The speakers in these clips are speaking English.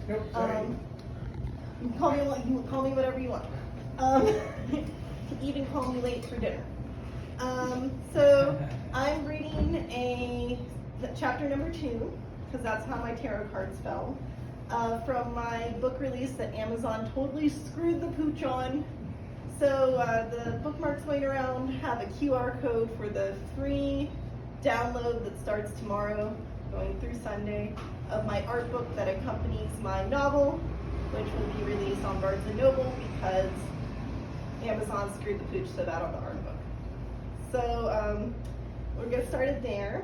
Nope, sorry. You can call me whatever you want. You can even call me late for dinner. So I'm reading chapter number 2, because that's how my tarot cards fell, from my book release that Amazon totally screwed the pooch on. So the bookmarks going around have a QR code for the free download that starts tomorrow, going through Sunday, of my art book that accompanies my novel, which will be released on Barnes & Noble because Amazon screwed the pooch so bad on the art book. So we'll get started there.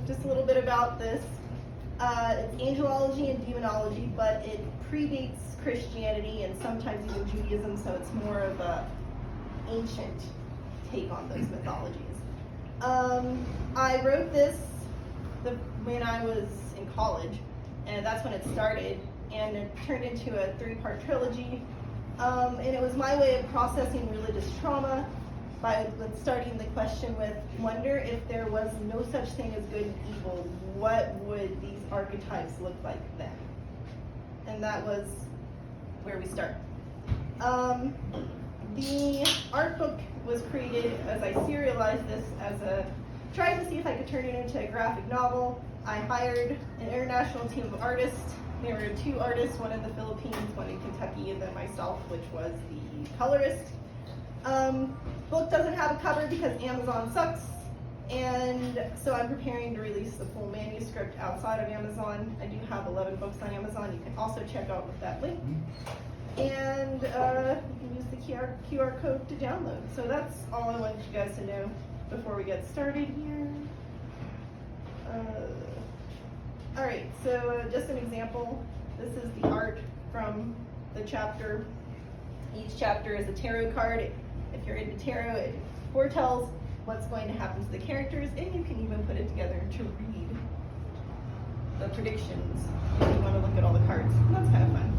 Just a little bit about this. It's angelology and demonology, but it predates Christianity and sometimes even Judaism, so it's more of a ancient take on those mythologies. I wrote this when I was in college, and that's when it started, and it turned into a 3-part trilogy. And it was my way of processing religious trauma by starting the question with, wonder if there was no such thing as good and evil, what would these archetypes look like then? And that was where we start. The art book was created as I serialized this trying to see if I could turn it into a graphic novel. I hired an international team of artists. There were 2 artists, one in the Philippines, one in Kentucky, and then myself, which was the colorist. Book doesn't have a cover because Amazon sucks, and so I'm preparing to release the full manuscript outside of Amazon. I do have 11 books on Amazon. You can also check out with that link. And you can use the QR code to download. So that's all I wanted you guys to know before we get started here. All right, so just an example. This is the art from the chapter. Each chapter is a tarot card. If you're into tarot, it foretells what's going to happen to the characters, and you can even put it together to read the predictions if you want to look at all the cards. That's kind of fun.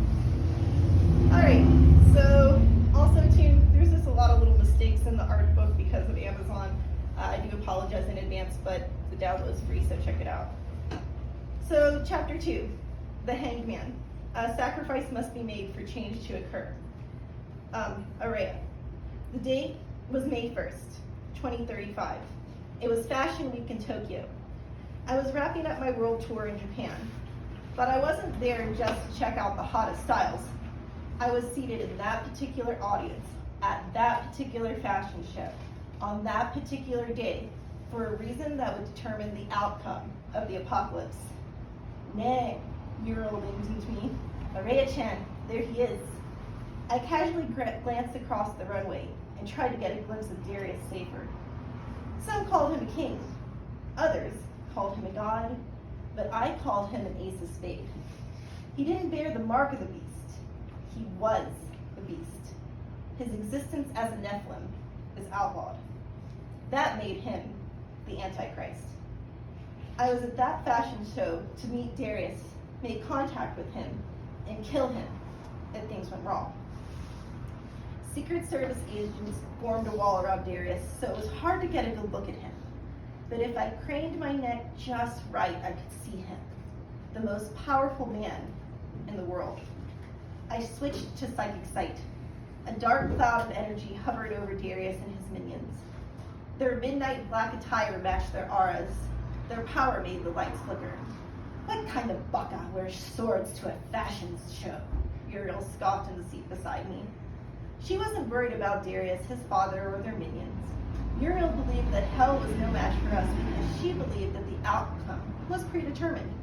All right, so also too, there's just a lot of little mistakes in the art book because of Amazon. I do apologize in advance, but the download's free, so check it out. So chapter 2, the Hanged Man. A sacrifice must be made for change to occur. Araya. The date was May 1st, 2035. It was Fashion Week in Tokyo. I was wrapping up my world tour in Japan, but I wasn't there just to check out the hottest styles. I was seated in that particular audience, at that particular fashion show, on that particular day, for a reason that would determine the outcome of the apocalypse. Nay, Mural into me. Araya-chan, there he is. I casually glanced across the runway and tried to get a glimpse of Darius safer. Some called him a king, others called him a god, but I called him an ace of spades. He didn't bear the mark of the beast. He was the beast. His existence as a Nephilim is outlawed. That made him the Antichrist. I was at that fashion show to meet Darius, make contact with him, and kill him if things went wrong. Secret Service agents formed a wall around Darius, so it was hard to get a good look at him. But if I craned my neck just right, I could see him, the most powerful man in the world. I switched to psychic sight. A dark cloud of energy hovered over Darius and his minions. Their midnight black attire matched their auras. Their power made the lights flicker. What kind of baka wears swords to a fashion show? Uriel scoffed in the seat beside me. She wasn't worried about Darius, his father, or their minions. Uriel believed that hell was no match for us because she believed that the outcome was predetermined.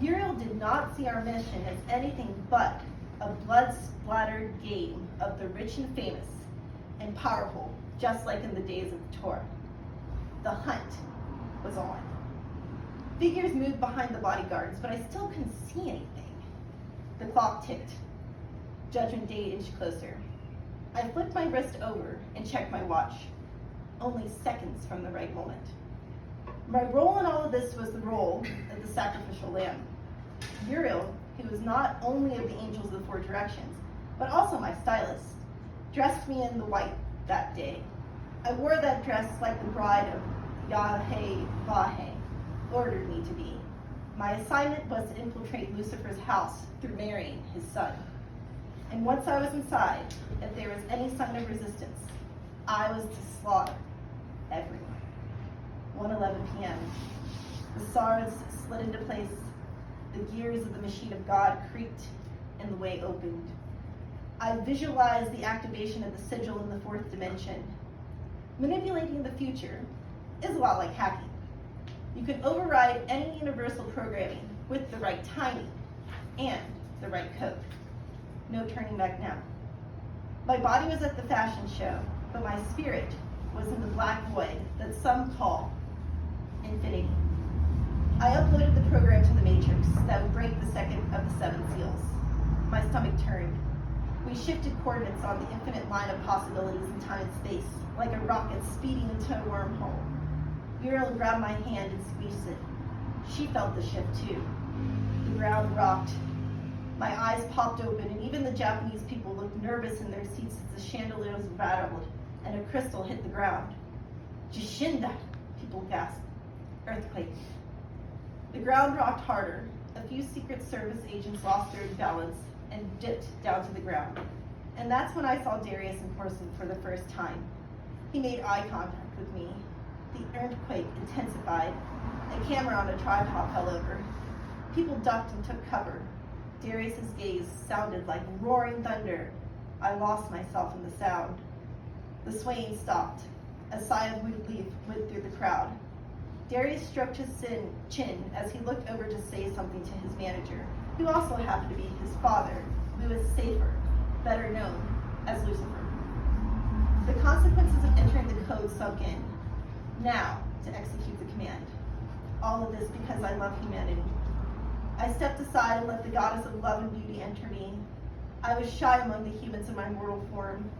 Uriel did not see our mission as anything but a blood-splattered game of the rich and famous and powerful, just like in the days of the Torah. The hunt was on. Figures moved behind the bodyguards, but I still couldn't see anything. The clock ticked. Judgment Day inched closer. I flipped my wrist over and checked my watch. Only seconds from the right moment. My role in all of this was the role of the sacrificial lamb. Uriel, who was not only of the angels of the 4 directions, but also my stylist, dressed me in the white that day. I wore that dress like the bride of Yahweh Vahe ordered me to be. My assignment was to infiltrate Lucifer's house through marrying his son. And once I was inside, if there was any sign of resistance, I was to slaughter everyone. 1:11 p.m. The stars slid into place, the gears of the machine of God creaked, and the way opened. I visualized the activation of the sigil in the fourth dimension. Manipulating the future is a lot like hacking. You can override any universal programming with the right timing and the right code. No turning back now. My body was at the fashion show, but my spirit was in the black void that some call infinity. I uploaded the program to the matrix that would break the second of the 7 seals. My stomach turned. We shifted coordinates on the infinite line of possibilities in time and space, like a rocket speeding into a wormhole. Uriel grabbed my hand and squeezed it. She felt the shift too. The ground rocked. My eyes popped open, and even the Japanese people looked nervous in their seats as the chandeliers rattled and a crystal hit the ground. Jishinda, people gasped. Earthquake. The ground rocked harder. A few Secret Service agents lost their balance and dipped down to the ground. And that's when I saw Darius in person for the first time. He made eye contact with me. The earthquake intensified. A camera on a tripod fell over. People ducked and took cover. Darius's gaze sounded like roaring thunder. I lost myself in the sound. The swaying stopped. A sigh of relief went through the crowd. Darius stroked his chin as he looked over to say something to his manager, who also happened to be his father, Louis Safer, better known as Lucifer. The consequences of entering the code sunk in. Now, to execute the command. All of this because I love humanity. I stepped aside and let the goddess of love and beauty enter me. I was shy among the humans in my mortal form.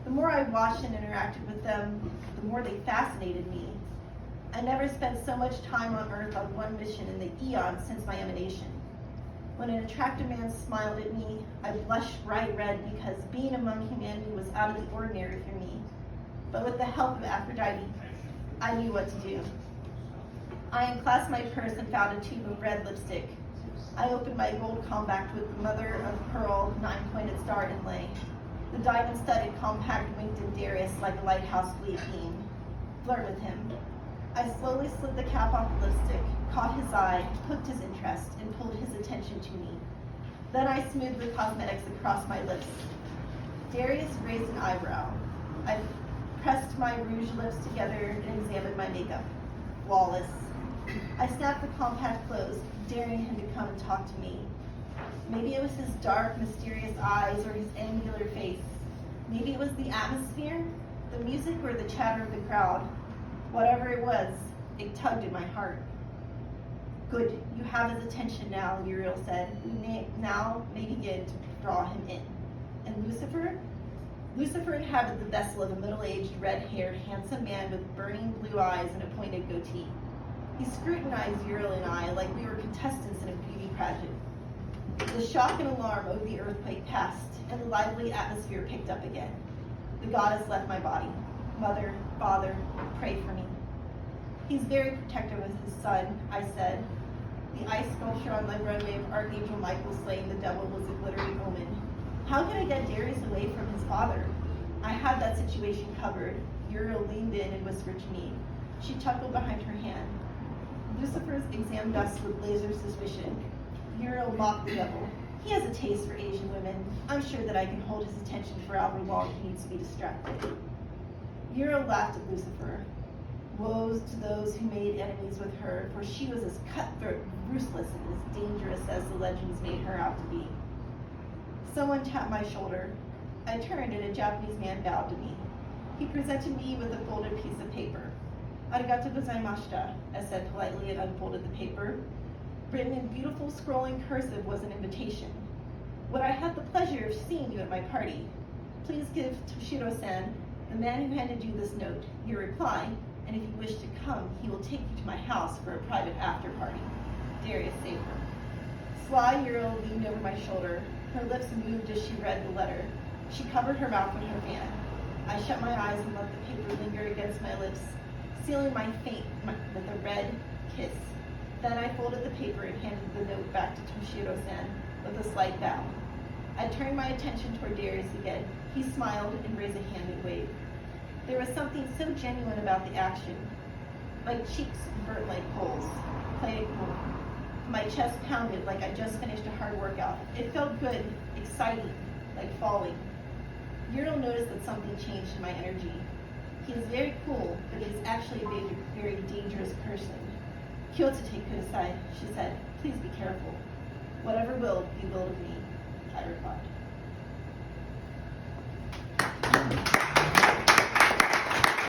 The more I watched and interacted with them, the more they fascinated me. I never spent so much time on Earth on one mission in the eons since my emanation. When an attractive man smiled at me, I blushed bright red because being among humanity was out of the ordinary for me. But with the help of Aphrodite, I knew what to do. I unclasped my purse and found a tube of red lipstick. I opened my gold compact with the mother of pearl 9-pointed star inlay. The diamond-studded compact winked at Darius like a lighthouse fleet beam. Flirt with him. I slowly slid the cap off the lipstick, caught his eye, hooked his interest, and pulled his attention to me. Then I smoothed the cosmetics across my lips. Darius raised an eyebrow. I pressed my rouge lips together and examined my makeup. Flawless. I snapped the compact closed, daring him to come and talk to me. Maybe it was his dark, mysterious eyes or his angular face. Maybe it was the atmosphere, the music, or the chatter of the crowd. Whatever it was, it tugged at my heart. Good, you have his attention now, Uriel said. We now may begin to draw him in. And Lucifer? Lucifer inhabited the vessel of a middle-aged, red-haired, handsome man with burning blue eyes and a pointed goatee. He scrutinized Uriel and I like we were contestants in a beauty pageant. The shock and alarm of the earthquake passed, and the lively atmosphere picked up again. The goddess left my body. Mother, father, pray for me. He's very protective of his son, I said. The ice sculpture on the runway of Archangel Michael slaying the devil was a glittery omen. How could I get Darius away from his father? I had that situation covered. Uriel leaned in and whispered to me. She chuckled behind her hand. Lucifer's examined us with laser suspicion. Uriel mocked the devil. He has a taste for Asian women. I'm sure that I can hold his attention for however long he needs to be distracted. Uriel laughed at Lucifer. Woes to those who made enemies with her, for she was as cutthroat, ruthless, and as dangerous as the legends made her out to be. Someone tapped my shoulder. I turned and a Japanese man bowed to me. He presented me with a folded piece of paper. Arigatou gozaimashita, I said politely and unfolded the paper. Written in beautiful scrolling cursive was an invitation. Would I have the pleasure of seeing you at my party? Please give Toshiro-san, the man who handed you this note, your reply, and if you wish to come, he will take you to my house for a private after-party. Darius Safer. Sly Uriel leaned over my shoulder. Her lips moved as she read the letter. She covered her mouth with her fan. I shut my eyes and let the paper linger against my lips, sealing my fate with a red kiss. Then I folded the paper and handed the note back to Toshiro-san with a slight bow. I turned my attention toward Darius again. He smiled and raised a hand and waved. There was something so genuine about the action. My cheeks burnt like coals. My chest pounded like I just finished a hard workout. It felt good, exciting, like falling. Yuri noticed that something changed in my energy. He is very cool, but he is actually a very dangerous person. Kyoto-take Kudasai, she said. Please be careful. Whatever will be willed of me, I replied.